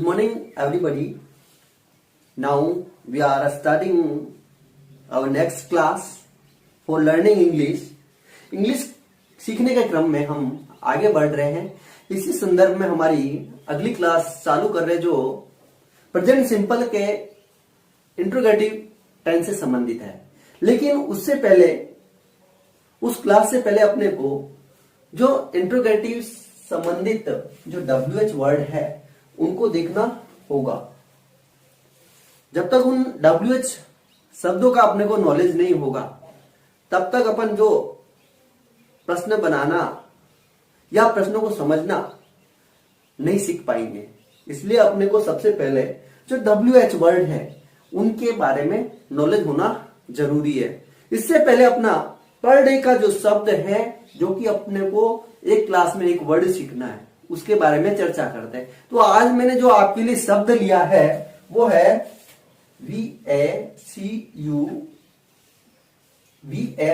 Good morning, everybody. Now we are studying our next class for learning English. English सीखने के क्रम में हम आगे बढ़ रहे हैं. इसी संदर्भ में हमारी अगली क्लास चालू कर रहे जो प्रेजेंट सिंपल के इंट्रोगेटिव टेंस से संबंधित है. लेकिन उससे पहले, उस क्लास से पहले अपने को जो इंट्रोगेटिव संबंधित जो WH वर्ड है उनको देखना होगा. जब तक उन WH शब्दों का अपने को नॉलेज नहीं होगा तब तक अपन जो प्रश्न बनाना या प्रश्नों को समझना नहीं सीख पाएंगे. इसलिए अपने को सबसे पहले जो WH वर्ड है उनके बारे में नॉलेज होना जरूरी है. इससे पहले अपना पर डे का जो शब्द है जो कि अपने को एक क्लास में एक वर्ड सीखना है उसके बारे में चर्चा करते हैं. तो आज मैंने जो आपके लिए शब्द लिया है वो है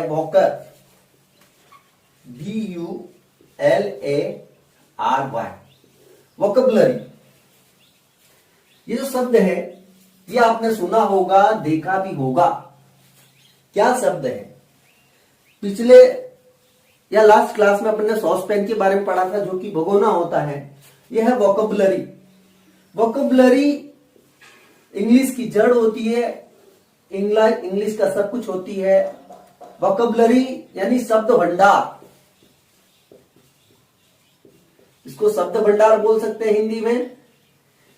वॉकर, VULARY, वोकैबुलरी. ये जो शब्द है ये आपने सुना होगा, देखा भी होगा. क्या शब्द है? पिछले या लास्ट क्लास में अपने सॉस पेन के बारे में पढ़ा था जो कि भगोना होता है. यह है वोकैबुलरी. वोकैबुलरी इंग्लिश की जड़ होती है, इंग्लिश का सब कुछ होती है. वोकैबुलरी यानी शब्द भंडार. इसको शब्द भंडार बोल सकते हैं हिंदी में,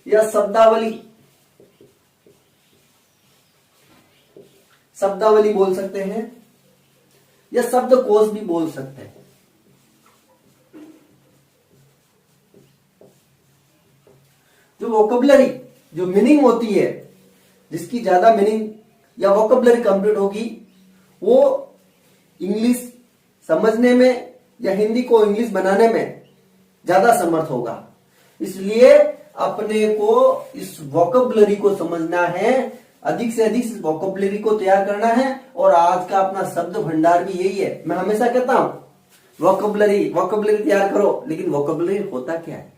या शब्दावली बोल सकते हैं, या शब्दकोश भी बोल सकते हैं. जो वोकैबुलरी जो मीनिंग होती है, जिसकी ज्यादा मीनिंग या वोकैबुलरी कंप्लीट होगी, वो इंग्लिश समझने में या हिंदी को इंग्लिश बनाने में ज्यादा समर्थ होगा. इसलिए अपने को इस वोकैबुलरी को समझना है, अधिक से अधिक इस वोकैबुलरी को तैयार करना है. और आज का अपना शब्द भंडार भी यही है. मैं हमेशा कहता हूं वोकैबुलरी तैयार करो, लेकिन वोकैबुलरी होता क्या है?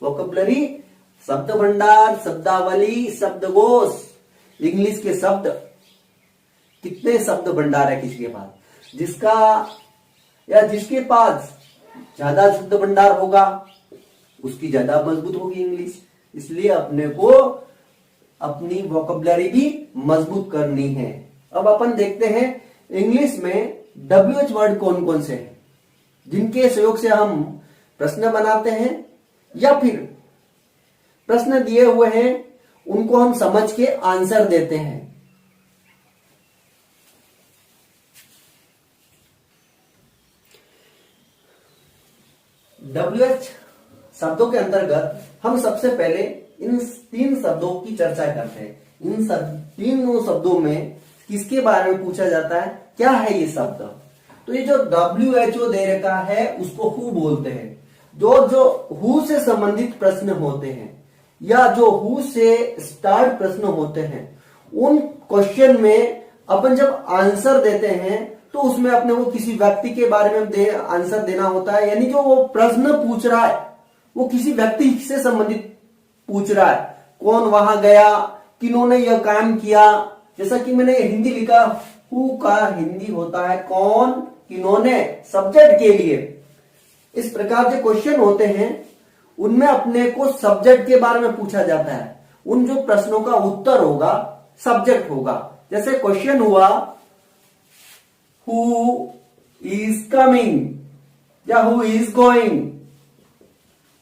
वोकैबुलरी शब्द भंडार, शब्दावली, शब्दकोश. इंग्लिश के शब्द, कितने शब्द भंडार है किसी के पास? जिसके पास ज्यादा शब्द भंडार होगा उसकी ज्यादा मजबूत होगी इंग्लिश. इसलिए अपने को अपनी वोकैबुलरी भी मजबूत करनी है. अब अपन देखते हैं इंग्लिश में WH वर्ड कौन कौन से हैं जिनके सहयोग से हम प्रश्न बनाते हैं या फिर प्रश्न दिए हुए हैं उनको हम समझ के आंसर देते हैं. WH शब्दों के अंतर्गत हम सबसे पहले इन 3 शब्दों की चर्चा करते हैं. इन तीनों शब्दों में किसके बारे में पूछा जाता है? क्या है ये शब्द? तो ये जो WHO दे रखा है उसको हु बोलते हैं. जो हु से संबंधित प्रश्न होते हैं या जो हु से स्टार्ट प्रश्न होते हैं, उन क्वेश्चन में अपन जब आंसर देते हैं तो उसमें अपने को किसी व्यक्ति के बारे में आंसर देना होता है. यानी जो वो प्रश्न पूछ रहा है वो किसी व्यक्ति से संबंधित पूछ रहा है. कौन वहां गया, किन्होंने यह काम किया. जैसा कि मैंने हिंदी लिखा, हु का हिंदी होता है कौन, किन्होंने, सब्जेक्ट के लिए. इस प्रकार जो क्वेश्चन होते हैं उनमें अपने को सब्जेक्ट के बारे में पूछा जाता है. उन जो प्रश्नों का उत्तर होगा सब्जेक्ट होगा. जैसे क्वेश्चन हुआ हु इज कमिंग या who is going.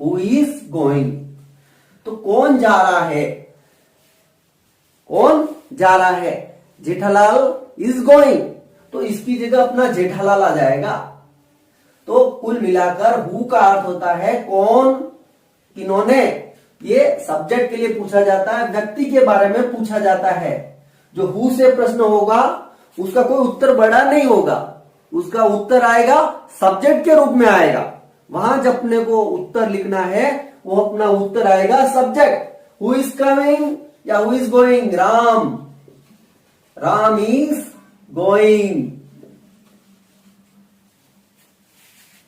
Who is going तो कौन जा रहा है? कौन जा रहा है? जेठालाल इज गोइंग, तो इसकी जगह अपना जेठालाल आ जाएगा. तो कुल मिलाकर हु का अर्थ होता है कौन, किन्होंने. ये सब्जेक्ट के लिए पूछा जाता है, व्यक्ति के बारे में पूछा जाता है. जो हु से प्रश्न होगा उसका कोई उत्तर बड़ा नहीं होगा, उसका उत्तर आएगा सब्जेक्ट के रूप में आएगा. वहां जब अपने को उत्तर लिखना है वो अपना उत्तर आएगा सब्जेक्ट. हु इज कमिंग या who is going? Ram is going.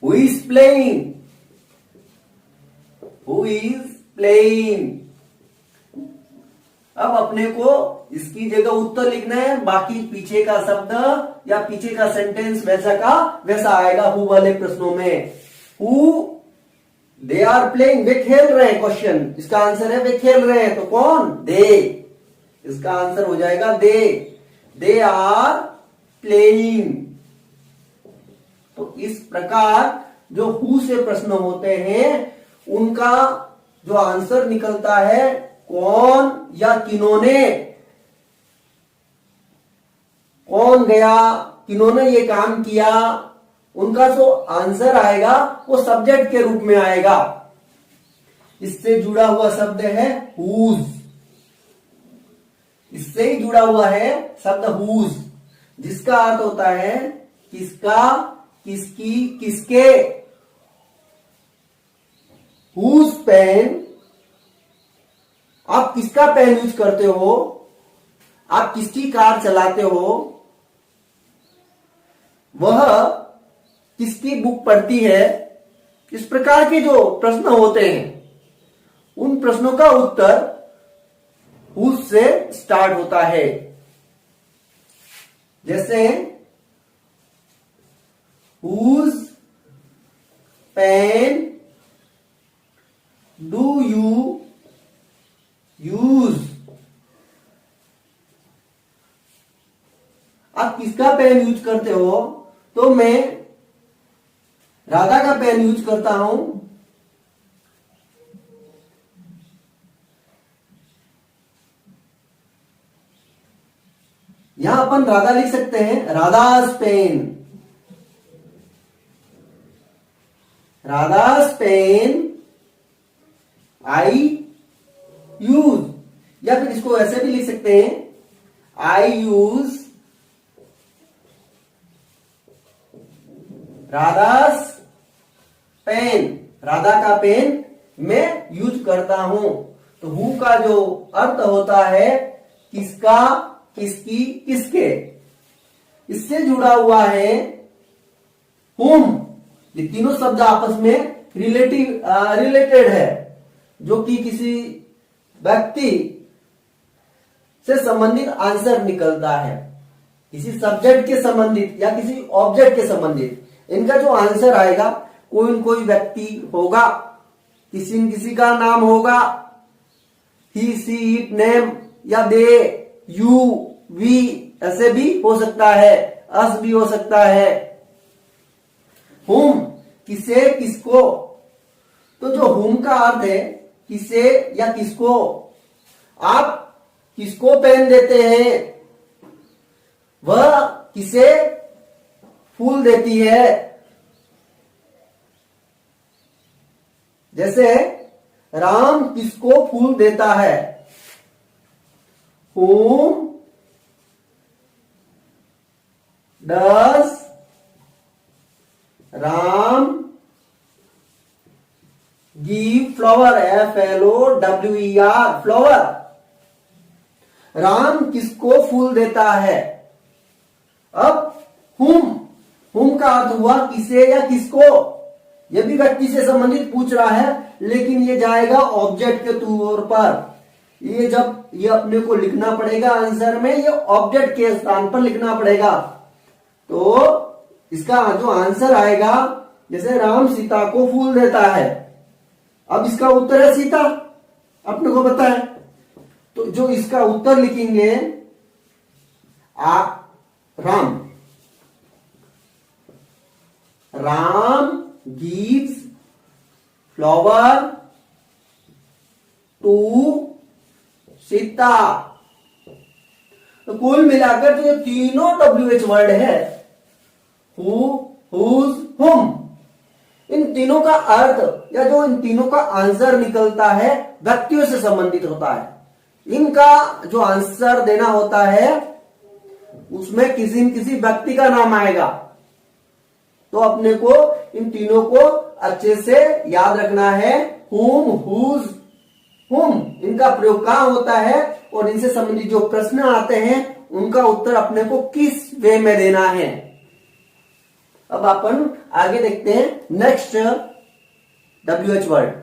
Who is playing? Who is playing? अब अपने को इसकी जगह उत्तर लिखना है, बाकी पीछे का शब्द या पीछे का सेंटेंस वैसा का वैसा आएगा हु वाले प्रश्नों में। हु दे आर प्लेइंग, वे खेल रहे हैं, क्वेश्चन इसका आंसर है वे खेल रहे हैं, तो कौन? दे, इसका आंसर हो जाएगा दे आर प्लेइंग। तो इस प्रकार जो हु से प्रश्न होते हैं उनका जो आंसर निकलता है कौन या किन्होंने, कौन गया, किन्होंने ये काम किया, उनका जो आंसर आएगा वो सब्जेक्ट के रूप में आएगा। इससे जुड़ा हुआ शब्द है हुज, इससे ही जुड़ा हुआ है शब्द हुज, जिसका अर्थ होता है किसका, किसकी, किसके। हुज पेन, आप किसका पेन यूज करते हो, आप किसकी कार चलाते हो, वह किसकी बुक पढ़ती है। इस प्रकार के जो प्रश्न होते हैं उन प्रश्नों का उत्तर हुज से स्टार्ट होता है। जैसे whose pen do you use, आप किसका पेन यूज करते हो, तो मैं राधा का पेन यूज करता हूं। यहां अपन राधा लिख सकते हैं, राधास पेन, राधास पेन आई यूज, या फिर इसको ऐसे भी लिख सकते हैं, आई यूज राधास पेन, राधा का पेन मैं यूज करता हूं। तो हु का जो अर्थ होता है किसका, किसकी, किसके। इससे जुड़ा हुआ है हुम, ये तीनों शब्द आपस में रिलेटेड है, जो कि किसी व्यक्ति से संबंधित आंसर निकलता है, किसी सब्जेक्ट के संबंधित या किसी ऑब्जेक्ट के संबंधित। इनका जो आंसर आएगा कोई न कोई व्यक्ति होगा, किसी न किसी का नाम होगा, ही सी इट नेम, या दे, यू, वी, ऐसे भी हो सकता है, अस भी हो सकता है। हुम, किसे, किसको। तो जो हुम का अर्थ है किसे या किसको, आप किसको पेन देते हैं, वह किसे फूल देती है। जैसे राम किसको फूल देता है, whom does Ram give flower, FLOWER, flower. Ram किसको फूल देता है। अब हुम का अर्थ हुआ किसे या किसको, यह भी व्यक्ति से संबंधित पूछ रहा है, लेकिन ये जाएगा ऑब्जेक्ट के तौर पर। ये जब ये अपने को लिखना पड़ेगा आंसर में, ये ऑब्जेक्ट के स्थान पर लिखना पड़ेगा। तो इसका जो आंसर आएगा, जैसे राम सीता को फूल देता है, अब इसका उत्तर है सीता, अपने को पता है। तो जो इसका उत्तर लिखेंगे Ram gives flower to Sita. तो कुल मिलाकर जो तीनों WH वर्ड है, हु, हुज, हुम, इन तीनों का अर्थ या जो इन तीनों का आंसर निकलता है व्यक्तियों से संबंधित होता है। इनका जो आंसर देना होता है उसमें किसी न किसी व्यक्ति का नाम आएगा। तो अपने को इन तीनों को अच्छे से याद रखना है, हुम, हुज, हुम, इनका प्रयोग कहां होता है और इनसे संबंधित जो प्रश्न आते हैं उनका उत्तर अपने को किस वे में देना है। अब अपन आगे देखते हैं नेक्स्ट WH वर्ड।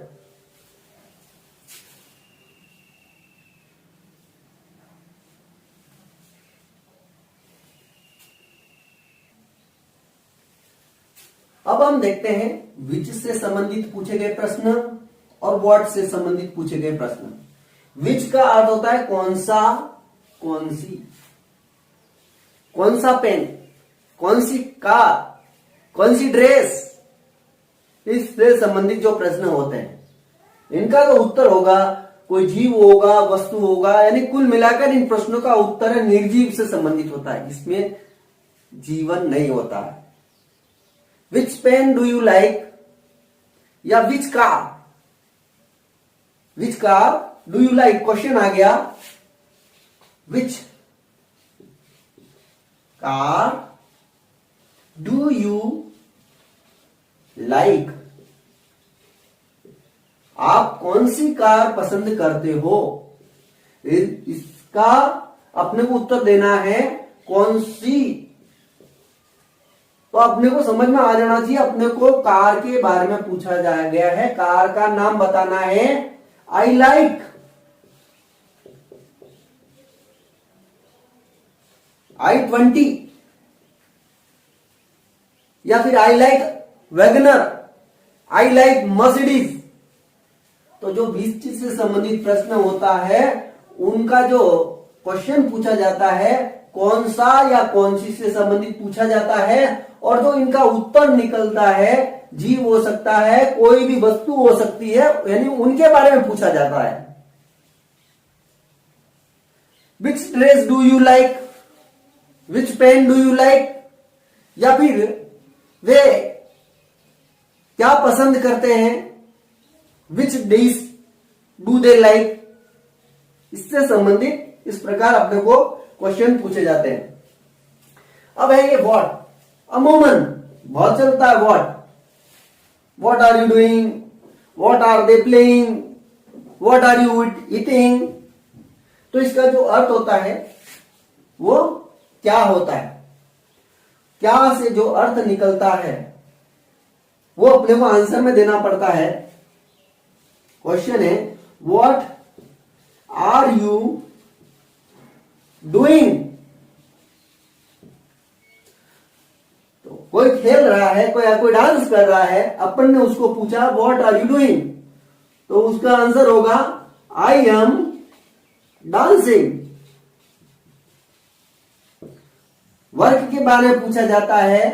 अब हम देखते हैं विच से संबंधित पूछे गए प्रश्न और व्हाट से संबंधित पूछे गए प्रश्न। विच का अर्थ होता है कौन सा, कौन सी, कौन सा पेन, कौन सी कार, कौन सी ड्रेस, इससे संबंधित जो प्रश्न होते हैं इनका जो उत्तर होगा कोई जीव होगा, वस्तु होगा, यानी कुल मिलाकर इन प्रश्नों का उत्तर निर्जीव से संबंधित होता है, इसमें जीवन नहीं होता है। Which pen do you like या which car, which car do you like, question आ गया which car do you like, आप कौन सी कार पसंद करते हो। इसका अपने को उत्तर देना है कौन सी, तो अपने को समझ में आ जाना चाहिए अपने को कार के बारे में पूछा जाया गया है, कार का नाम बताना है आई लाइक, i20 या फिर I like Wagner, I like Mercedes. तो जो 20 चीज से संबंधित प्रश्न होता है उनका जो क्वेश्चन पूछा जाता है कौन सा या कौन सी से संबंधित पूछा जाता है, और जो इनका उत्तर निकलता है जीव हो सकता है, कोई भी वस्तु हो सकती है, यानी उनके बारे में पूछा जाता है। Which dress do you like, which pen do you like, या फिर वे क्या पसंद करते हैं, which dish do they like, इससे संबंधित इस प्रकार अपने को क्वेश्चन पूछे जाते हैं। अब है ये व्हाट, अमूमन बहुत चलता है what are you doing, what are they playing, what are you eating. तो इसका जो अर्थ होता है वो क्या होता है, क्या से जो अर्थ निकलता है वो अपने को आंसर में देना पड़ता है। क्वेश्चन है व्हाट आर यू डूइंग, तो कोई खेल रहा है, कोई डांस कर रहा है, अपन ने उसको पूछा व्हाट आर यू डूइंग, तो उसका आंसर होगा आई एम डांसिंग। वर्क के बारे में पूछा जाता है,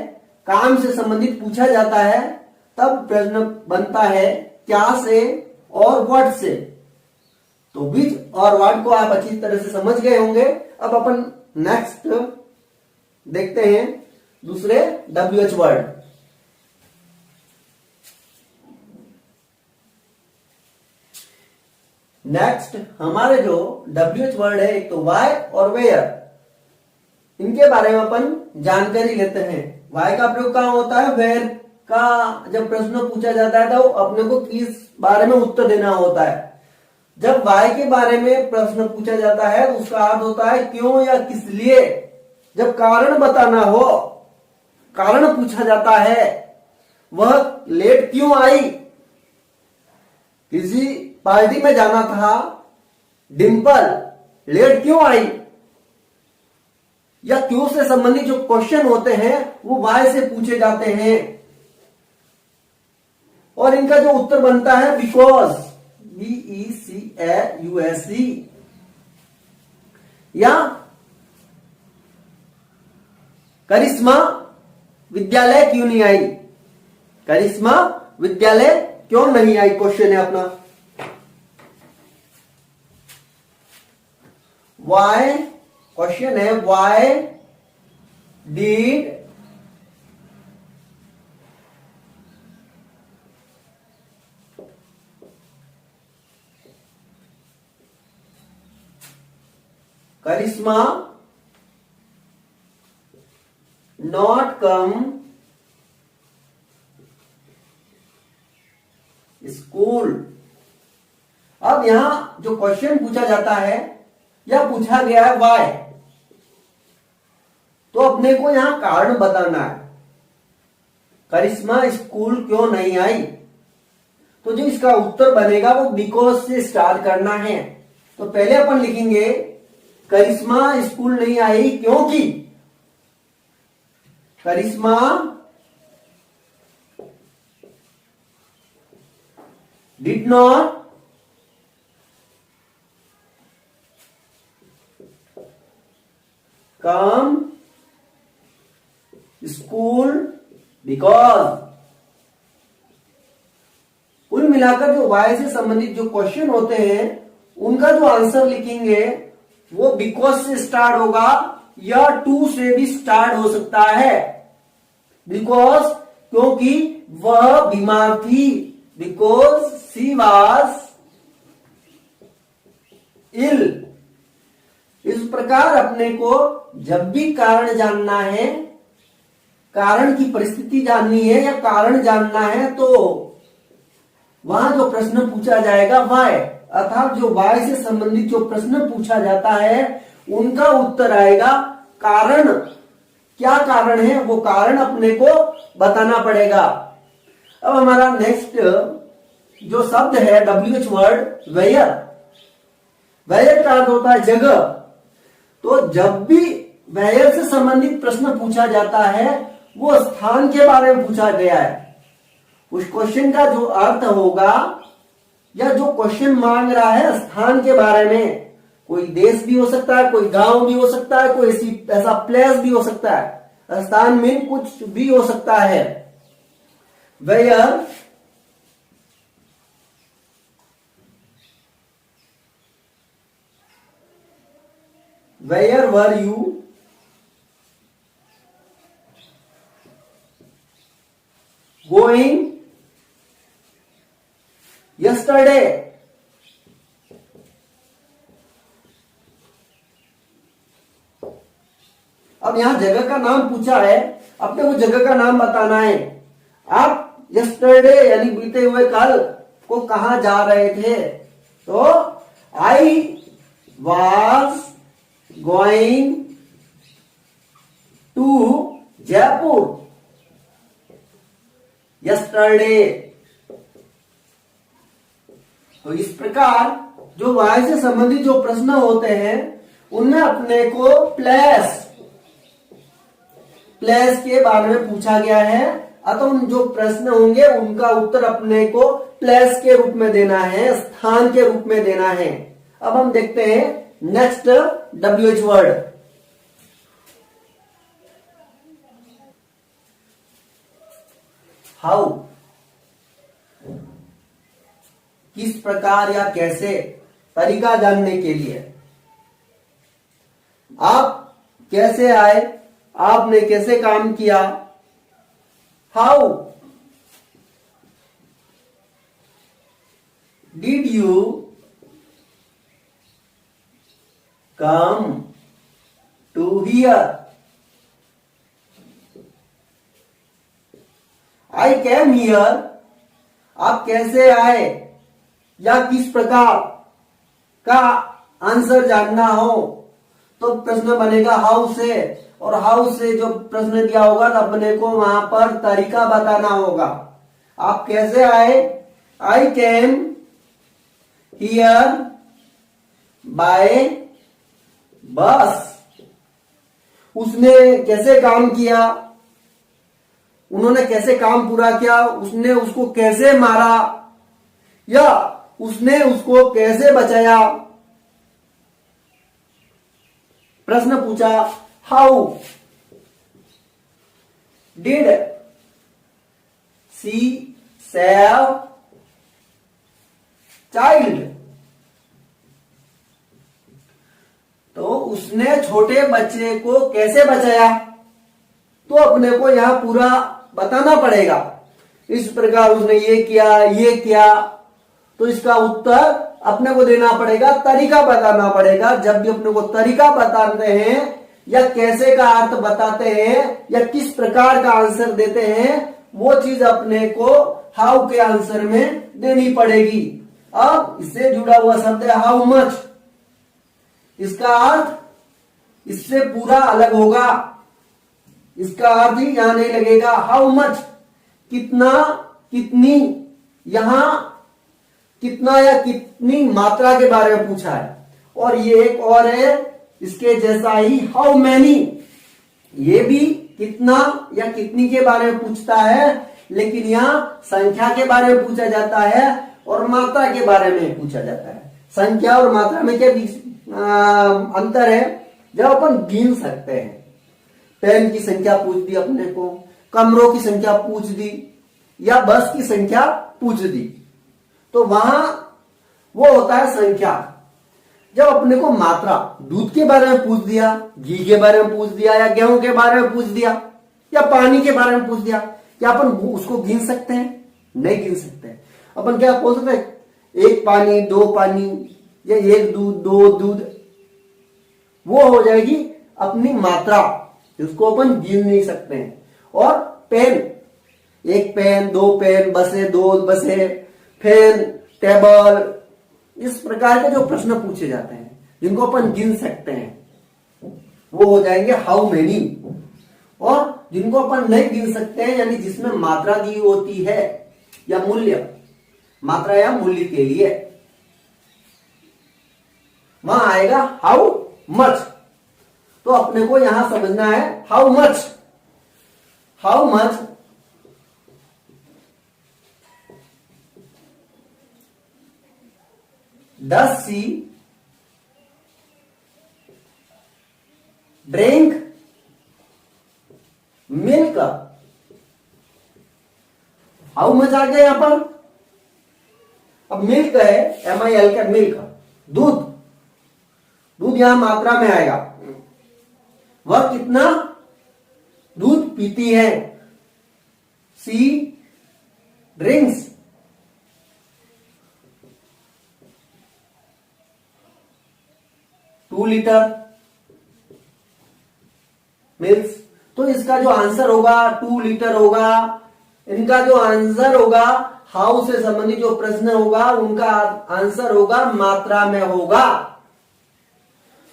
काम से संबंधित पूछा जाता है, तब प्रश्न बनता है क्या से और व्हाट से। तो विच और व्हाट को आप अच्छी तरह से समझ गए होंगे। अब अपन नेक्स्ट देखते हैं दूसरे WH वर्ड। नेक्स्ट हमारे जो WH वर्ड है एक तो वाई और वेयर, इनके बारे में अपन जानकारी लेते हैं। वाई का प्रयोग कहां होता है, वेयर का जब प्रश्न पूछा जाता है तो अपने को किस बारे में उत्तर देना होता है। जब वाई के बारे में प्रश्न पूछा जाता है तो उसका अर्थ होता है क्यों या किस लिए। जब कारण बताना हो, कारण पूछा जाता है, वह लेट क्यों आई, किसी पार्टी में जाना था, डिंपल लेट क्यों आई, या क्यों से संबंधित जो क्वेश्चन होते हैं वो वाई से पूछे जाते हैं, और इनका जो उत्तर बनता है बिकॉज, BECAUSE, या करिश्मा विद्यालय क्यों नहीं आई, करिश्मा विद्यालय क्यों नहीं आई, क्वेश्चन है अपना। वाई, क्वेश्चन है why did Karishma not come school. अब यहां जो क्वेश्चन पूछा जाता है या पूछा गया है वाई, तो अपने को यहां कारण बताना है, करिश्मा स्कूल क्यों नहीं आई। तो जो इसका उत्तर बनेगा वो बिकॉज से स्टार्ट करना है। तो पहले अपन लिखेंगे करिश्मा स्कूल नहीं आई क्योंकि, Karishma did not come school because. कुल मिलाकर जो वाई से संबंधित जो क्वेश्चन होते हैं उनका जो आंसर लिखेंगे वो बिकॉज से स्टार्ट होगा या टू से भी स्टार्ट हो सकता है। बिकॉज क्योंकि वह बीमार थी, बिकॉज शी वॉज इल। इस प्रकार अपने को जब भी कारण जानना है, कारण की परिस्थिति जाननी है या कारण जानना है, तो वहां जो प्रश्न पूछा जाएगा वाई, अर्थात जो वाई से संबंधित जो प्रश्न पूछा जाता है उनका उत्तर आएगा कारण। क्या कारण है वो कारण अपने को बताना पड़ेगा। अब हमारा नेक्स्ट जो शब्द है WH वर्ड वेयर। वेयर का अर्थ होता है जगह। तो जब भी वेयर से संबंधित प्रश्न पूछा जाता है वो स्थान के बारे में पूछा गया है। उस क्वेश्चन का जो अर्थ होगा या जो क्वेश्चन मांग रहा है स्थान के बारे में, कोई देश भी हो सकता है, कोई गांव भी हो सकता है, कोई ऐसा प्लेस भी हो सकता है, स्थान में कुछ भी हो सकता है। Where were you going yesterday. अब यहां जगह का नाम पूछा है, अपने को जगह का नाम बताना है। आप यस्टरडे यानी बीते हुए कल को कहां जा रहे थे, तो I was going to Jaipur yesterday. तो इस प्रकार जो वाई से संबंधित जो प्रश्न होते हैं उनमें अपने को प्लेस के बारे में पूछा गया है, अतः उन जो प्रश्न होंगे उनका उत्तर अपने को प्लेस के रूप में देना है, स्थान के रूप में देना है। अब हम देखते हैं नेक्स्ट WH वर्ड। हाउ, किस प्रकार या कैसे, तरीका जानने के लिए। आप कैसे आए, आपने कैसे काम किया। How did you come to here. I came here, आप कैसे आए या किस प्रकार का आंसर जानना हो तो प्रश्न बनेगा हाउ से, और हाउ से जो प्रश्न दिया होगा तो अपने को वहां पर तरीका बताना होगा। आप कैसे आए, आई कैम हियर बाय बस। उसने कैसे काम किया, उन्होंने कैसे काम पूरा किया, उसने उसको कैसे मारा या उसने उसको कैसे बचाया। प्रश्न पूछा how did she save child. तो उसने छोटे बच्चे को कैसे बचाया, तो अपने को यहां पूरा बताना पड़ेगा। इस प्रकार उसने ये किया, तो इसका उत्तर अपने को देना पड़ेगा, तरीका बताना पड़ेगा। जब भी अपने को तरीका बताते हैं या कैसे का अर्थ बताते हैं या किस प्रकार का आंसर देते हैं, वो चीज अपने को हाउ के आंसर में देनी पड़ेगी। अब इससे जुड़ा हुआ शब्द है हाउ मच। इसका अर्थ इससे पूरा अलग होगा, इसका अर्थ ही यहां नहीं लगेगा। हाउ मच कितना, कितनी, यहां कितना या कितनी मात्रा के बारे में पूछा है। और ये एक और है इसके जैसा ही हाउ मैनी, ये भी कितना या कितनी के बारे में पूछता है, लेकिन यहां संख्या के बारे में पूछा जाता है और मात्रा के बारे में पूछा जाता है। संख्या और मात्रा में क्या अंतर है? जब अपन गिन सकते हैं, पेन की संख्या पूछ दी अपने को, कमरों की संख्या पूछ दी, या बस की संख्या पूछ दी, तो वहां वो होता है संख्या। जब अपने को मात्रा, दूध के बारे में पूछ दिया, घी के बारे में पूछ दिया, या गेहूं के बारे में पूछ दिया, या पानी के बारे में पूछ दिया, क्या अपन उसको गिन सकते हैं? नहीं गिन सकते। अपन क्या बोल सकते हैं? एक पानी, दो पानी, या एक दूध, दो दूध। वो हो जाएगी अपनी मात्रा, जिसको अपन गिन नहीं सकते हैं। और पेन, एक पेन, दो पेन, बसे, दो बसे, फैन, टेबल, इस प्रकार के जो प्रश्न पूछे जाते हैं जिनको अपन गिन सकते हैं वो हो जाएंगे हाउ मेनी। और जिनको अपन नहीं गिन सकते हैं, यानी जिसमें मात्रा दी होती है या मूल्य, मात्रा या मूल्य के लिए, वहां आएगा हाउ मच। तो अपने को यहां समझना है how much. How much does she drink milk? How much आ गया यहां पर। अब मिल्क है, MIL का मिल्क, दूध। दूध यहां मात्रा में आएगा, वह कितना दूध पीती है। सी ड्रिंक्स 2 लीटर मिल्क। तो इसका जो आंसर होगा 2 लीटर होगा। इनका जो आंसर होगा, हाउ से संबंधित जो प्रश्न होगा उनका आंसर होगा मात्रा में होगा।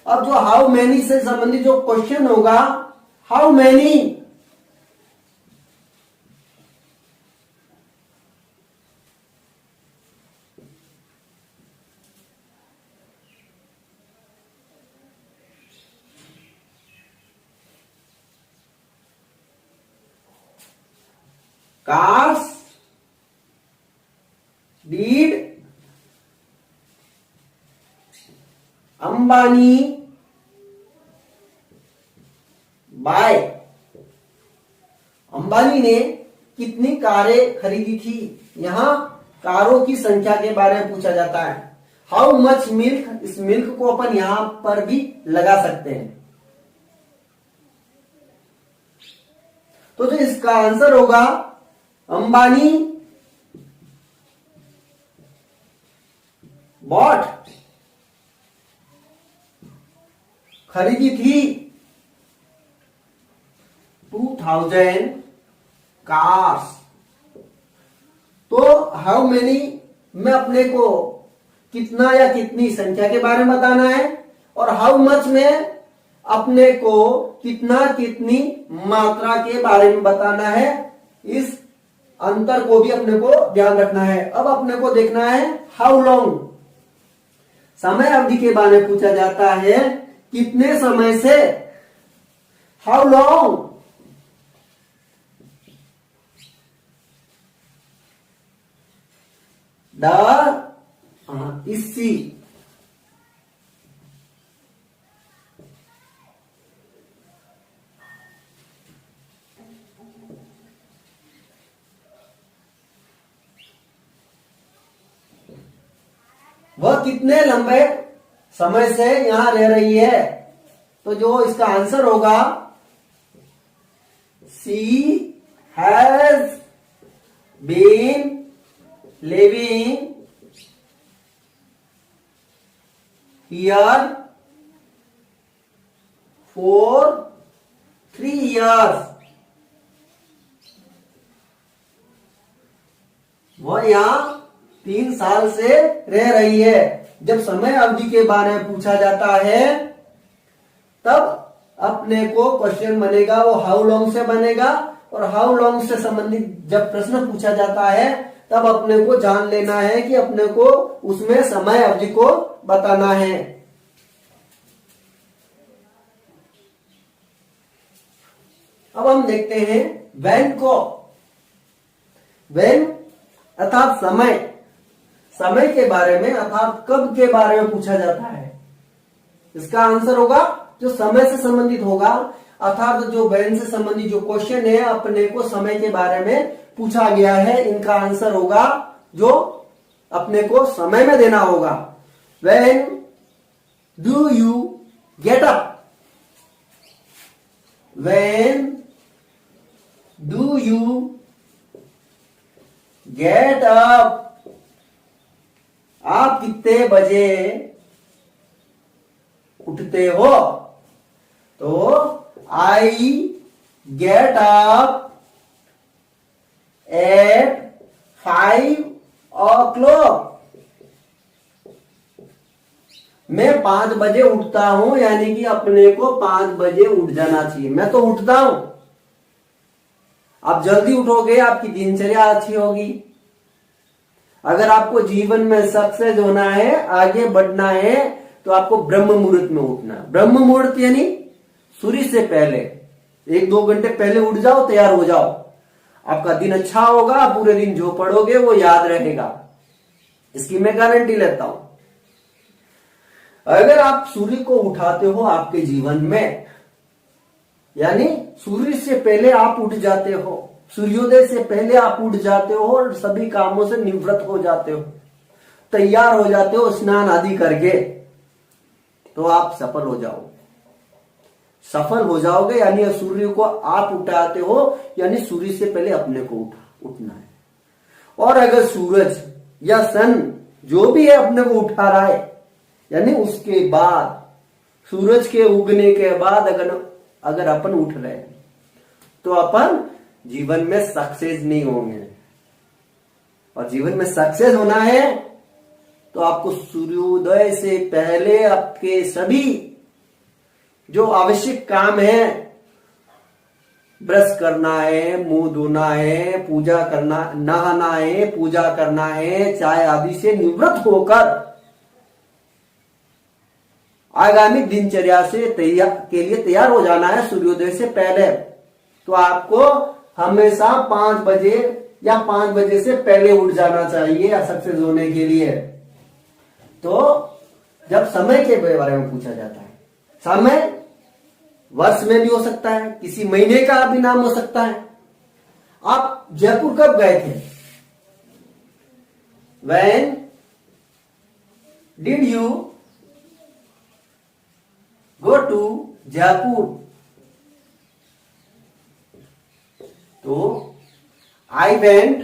अब जो हाउ मैनी से संबंधित जो क्वेश्चन होगा, how many, cars did Ambani buy? Ambani ने कितनी कारें खरीदी थी? यहां कारों की संख्या के बारे में पूछा जाता है। हाउ मच मिल्क, इस मिल्क को अपन यहां पर भी लगा सकते हैं। तो जो इसका आंसर होगा, अंबानी बॉट, खरीदी थी 2000 कार्स। तो हाउ मेनी में अपने को कितना या कितनी संख्या के बारे में बताना है, और हाउ मच में अपने को कितना कितनी मात्रा के बारे में बताना है। इस अंतर को भी अपने को ध्यान रखना है। अब अपने को देखना है हाउ लॉन्ग, समय अवधि के बारे में पूछा जाता है, कितने समय से। हाउ लॉन्ग इसी वह कितने लंबे समय से यहां रह रही है। तो जो इसका आंसर होगा, she has been living here for 3 years। वह यहां 3 साल से रह रही है। जब समय अवधि के बारे में पूछा जाता है तब अपने को क्वेश्चन बनेगा वो हाउ लॉन्ग से बनेगा, और हाउ लॉन्ग से संबंधित जब प्रश्न पूछा जाता है तब अपने को जान लेना है कि अपने को उसमें समय अवधि को बताना है। अब हम देखते हैं व्हेन को। व्हेन अर्थात समय, समय के बारे में अर्थात कब के बारे में पूछा जाता है? इसका आंसर होगा जो समय से संबंधित होगा, अर्थात जो वैन से संबंधित जो क्वेश्चन है अपने को समय के बारे में पूछा गया है, इनका आंसर होगा जो अपने को समय में देना होगा। When do you get up? When do you get up? आप कितने बजे उठते हो? तो I get up at 5 o'clock. मैं 5 बजे उठता हूं, यानी कि अपने को 5 बजे उठ जाना चाहिए। मैं तो उठता हूं। आप जल्दी उठोगे, आपकी दिनचर्या अच्छी होगी। अगर आपको जीवन में सक्सेस होना है, आगे बढ़ना है, तो आपको ब्रह्म मुहूर्त में उठना है। ब्रह्म मुहूर्त यानी सूर्य से पहले 1-2 घंटे पहले उठ जाओ, तैयार हो जाओ। आपका दिन अच्छा होगा, पूरे दिन जो पढ़ोगे वो याद रहेगा, इसकी मैं गारंटी लेता हूं। अगर आप सूर्य को उठाते हो आपके जीवन में, यानी सूर्य से पहले आप उठ जाते हो, सूर्योदय से पहले आप उठ जाते हो और सभी कामों से निवृत्त हो जाते हो, तैयार हो जाते हो स्नान आदि करके, तो आप सफल हो जाओगे। सफल हो जाओगे यानी सूर्य को आप उठाते हो, यानी सूर्य से पहले अपने को उठना है। और अगर सूरज या सन जो भी है अपने को उठा रहा है, यानी उसके बाद सूरज के उगने के बाद अगर अपन उठ रहे हैं, तो अपन जीवन में सक्सेस नहीं होंगे। और जीवन में सक्सेस होना है तो आपको सूर्योदय से पहले आपके सभी जो आवश्यक काम है, ब्रश करना है, मुंह धोना है, पूजा करना, नहाना है, पूजा करना है, चाय आदि से निवृत्त होकर आगामी दिनचर्या से के लिए तैयार हो जाना है सूर्योदय से पहले। तो आपको हमेशा 5 बजे या 5 बजे से पहले उठ जाना चाहिए सक्सेस होने के लिए। तो जब समय के बारे में पूछा जाता है, समय वर्ष में भी हो सकता है, किसी महीने का भी नाम हो सकता है। आप जयपुर कब गए थे? When did you go to Jaipur? तो I went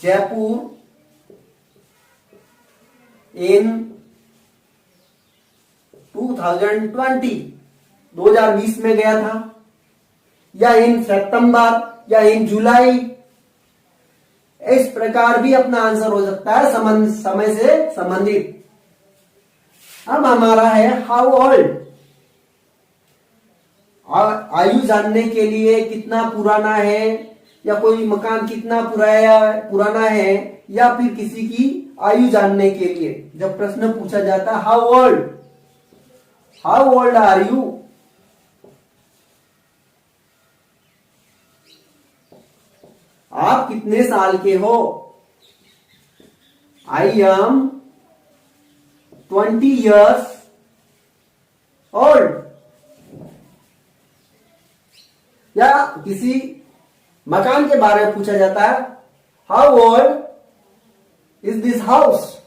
जयपुर in 2020 में गया था, या इन सितंबर या इन जुलाई। इस प्रकार भी अपना आंसर हो सकता है समय से संबंधित। अब हमारा है हाउ ओल्ड। आयु जानने के लिए कितना पुराना है, या कोई मकान कितना पुराना है, या फिर किसी की आयु जानने के लिए जब प्रश्न पूछा जाता है हाउ ओल्ड आर यू, आप कितने साल के हो? I am 20 years old। या किसी मकान के बारे में पूछा जाता है how old is this house?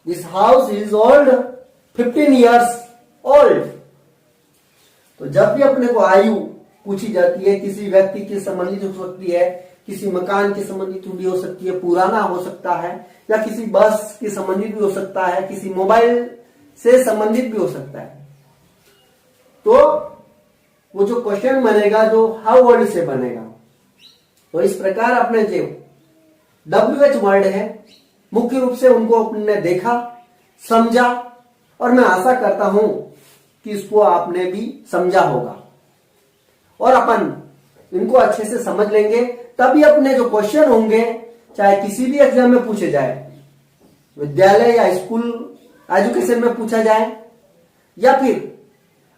This house is old 15 years old. तो जब भी अपने को आयु पूछी जाती है, किसी व्यक्ति के संबंधित हो सकती है, किसी मकान के संबंधित भी हो सकती है, पुराना हो सकता है, या किसी बस के संबंधित भी हो सकता है, किसी मोबाइल से संबंधित भी हो सकता है। तो वो जो क्वेश्चन बनेगा जो हाउ वर्ड से बनेगा। तो इस प्रकार अपने जो WH वर्ड है, मुख्य रूप से उनको अपने देखा, समझा, और मैं आशा करता हूं कि इसको आपने भी समझा होगा और अपन इनको अच्छे से समझ लेंगे। तभी अपने जो क्वेश्चन होंगे, चाहे किसी भी एग्जाम में पूछे जाए, विद्यालय या स्कूल एजुकेशन में पूछा जाए, या फिर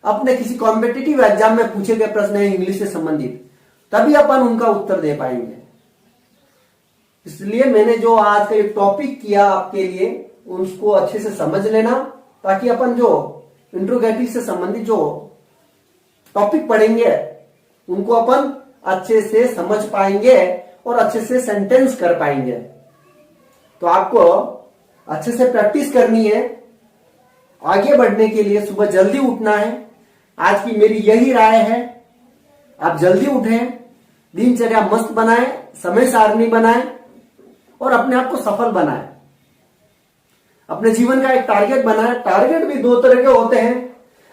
अपने किसी कॉम्पिटिटिव एग्जाम में पूछे गए प्रश्न है इंग्लिश से संबंधित, तभी अपन उनका उत्तर दे पाएंगे। इसलिए मैंने जो आज का एक टॉपिक किया आपके लिए उसको अच्छे से समझ लेना, ताकि अपन जो इंट्रोगेटिव से संबंधित जो टॉपिक पढ़ेंगे उनको अपन अच्छे से समझ पाएंगे और अच्छे से सेंटेंस कर पाएंगे। तो आपको अच्छे से प्रैक्टिस करनी है। आगे बढ़ने के लिए सुबह जल्दी उठना है। आज की मेरी यही राय है, आप जल्दी उठें, दिनचर्या मस्त बनाएं, समय सारणी बनाएं और अपने आप को सफल बनाएं। अपने जीवन का एक टारगेट बनाएं। टारगेट भी दो तरह के होते हैं,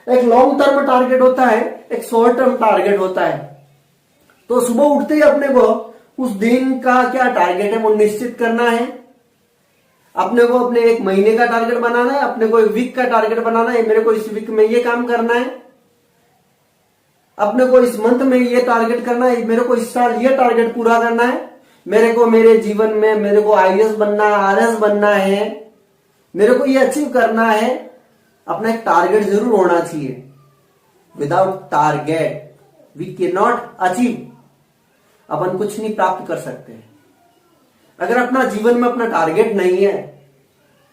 एक लॉन्ग टर्म टारगेट होता है, एक शॉर्ट टर्म टारगेट होता है। तो सुबह उठते ही अपने को उस दिन का क्या टारगेट है वो निश्चित करना है। अपने को अपने एक महीने का टारगेट बनाना है, अपने को एक वीक का टारगेट बनाना है, मेरे को इस वीक में ये काम करना है, अपने को इस मंथ में ये टारगेट करना है, मेरे को इस साल ये टारगेट पूरा करना है, मेरे को मेरे जीवन में मेरे को आईएएस बनना है, आरएस बनना है, मेरे को ये अचीव करना है। अपना एक टारगेट जरूर होना चाहिए। Without target we can not achieve. अपन कुछ नहीं प्राप्त कर सकते। अगर अपना जीवन में अपना टारगेट नहीं है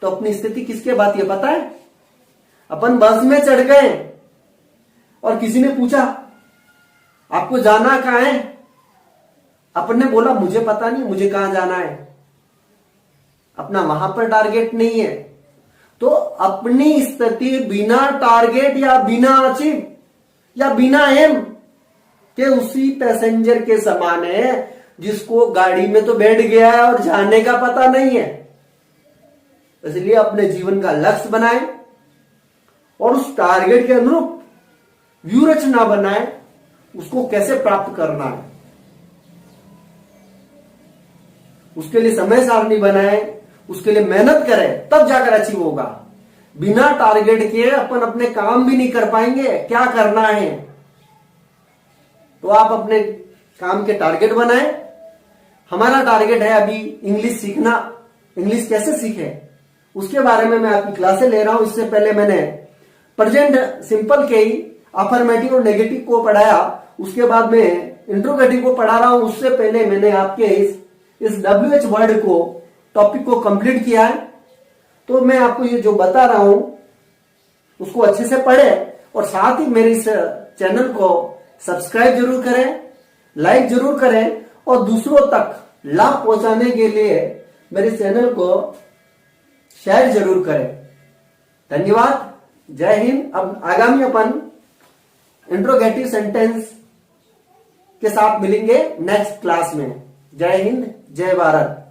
तो अपनी स्थिति किसके बात है पता है? अपन बस में चढ़ गए और किसी ने पूछा आपको जाना कहां है, अपन ने बोला मुझे पता नहीं मुझे कहां जाना है। अपना वहां पर टारगेट नहीं है तो अपनी स्थिति बिना टारगेट या बिना अचीव या बिना एम के उसी पैसेंजर के समान है जिसको गाड़ी में तो बैठ गया है और जाने का पता नहीं है। इसलिए अपने जीवन का लक्ष्य बनाएं और उस टारगेट के अनुरूप व्यू रचना बनाएं, उसको कैसे प्राप्त करना है उसके लिए समय सारणी बनाएं, उसके लिए मेहनत करें, तब जाकर अचीव होगा। बिना टारगेट के अपन अपने काम भी नहीं कर पाएंगे। क्या करना है तो आप अपने काम के टारगेट बनाएं। हमारा टारगेट है अभी इंग्लिश सीखना। इंग्लिश कैसे सीखे उसके बारे में मैं आपकी क्लासें ले रहा हूं। इससे पहले मैंने प्रेजेंट सिंपल के ही अफर्मेटिव और नेगेटिव को पढ़ाया, उसके बाद में इंट्रोगेटिव को पढ़ा रहा हूं। उससे पहले मैंने आपके इस WH वर्ड को टॉपिक को कंप्लीट किया है। तो मैं आपको ये जो बता रहा हूं उसको अच्छे से पढ़े और साथ ही मेरे इस चैनल को सब्सक्राइब जरूर करें, लाइक जरूर करें और दूसरों तक लाभ पहुंचाने के लिए मेरे चैनल को शेयर जरूर करें। धन्यवाद। जय हिंद। अब आगामी अपन इंट्रोगेटिव सेंटेंस के साथ मिलेंगे नेक्स्ट क्लास में। जय हिंद, जय भारत।